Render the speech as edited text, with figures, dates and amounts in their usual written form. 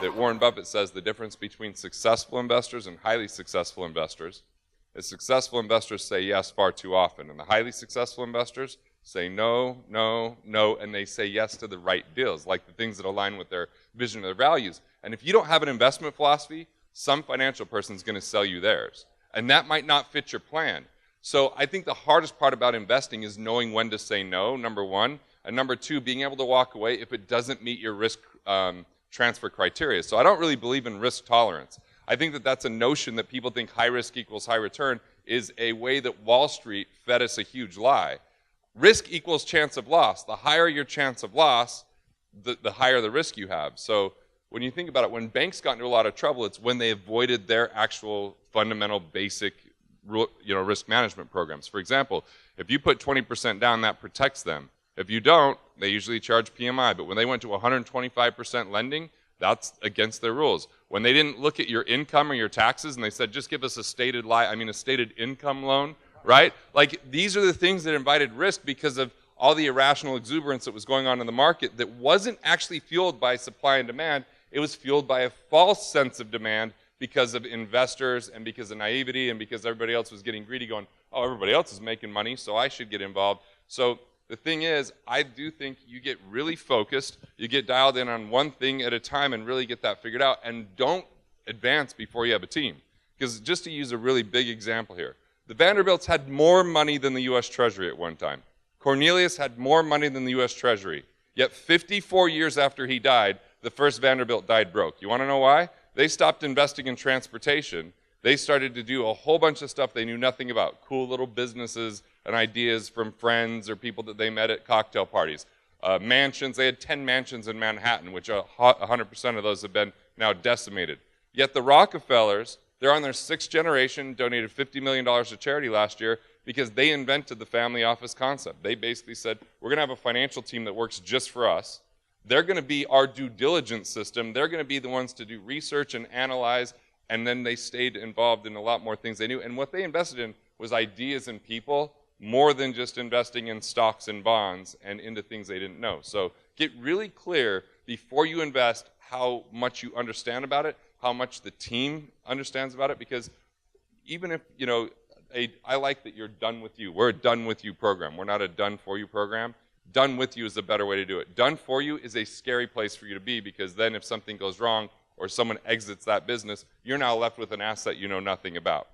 that Warren Buffett says the difference between successful investors and highly successful investors is successful investors say yes far too often, and the highly successful investors say no, no, no, and they say yes to the right deals, like the things that align with their vision or their values. And if you don't have an investment philosophy, some financial person's going to sell you theirs, and that might not fit your plan. So I think the hardest part about investing is knowing when to say no, number one, and number two, being able to walk away if it doesn't meet your risk transfer criteria. So I don't really believe in risk tolerance. I think that that's a notion that people think high risk equals high return is a way that Wall Street fed us a huge lie. Risk equals chance of loss. The higher your chance of loss, the higher the risk you have. So when you think about it, when banks got into a lot of trouble, it's when they avoided their actual fundamental basic risk management programs. For example, if you put 20% down, that protects them. If you don't, they usually charge PMI. But when they went to 125% lending, that's against their rules. When they didn't look at your income or your taxes and they said, just give us a stated income loan, right? Like, these are the things that invited risk because of all the irrational exuberance that was going on in the market that wasn't actually fueled by supply and demand. It was fueled by a false sense of demand because of investors and because of naivety and because everybody else was getting greedy going, oh, everybody else is making money, so I should get involved. So the thing is, I do think you get really focused, you get dialed in on one thing at a time and really get that figured out, and don't advance before you have a team. Because just to use a really big example here, the Vanderbilts had more money than the U.S. Treasury at one time. Cornelius had more money than the U.S. Treasury. Yet 54 years after he died, the first Vanderbilt died broke. You want to know why? They stopped investing in transportation. They started to do a whole bunch of stuff they knew nothing about. Cool little businesses and ideas from friends or people that they met at cocktail parties. Mansions, they had 10 mansions in Manhattan, which 100% of those have been now decimated. Yet the Rockefellers, they're on their 6th generation, donated $50 million to charity last year because they invented the family office concept. They basically said, we're going to have a financial team that works just for us. They're going to be our due diligence system. They're going to be the ones to do research and analyze, and then they stayed involved in a lot more things they knew. And what they invested in was ideas and people, more than just investing in stocks and bonds and into things they didn't know. So get really clear before you invest how much you understand about it, how much the team understands about it, because even if, I like that you're done with you. We're a done with you program. We're not a done for you program. Done with you is a better way to do it. Done for you is a scary place for you to be, because then if something goes wrong or someone exits that business, you're now left with an asset you know nothing about.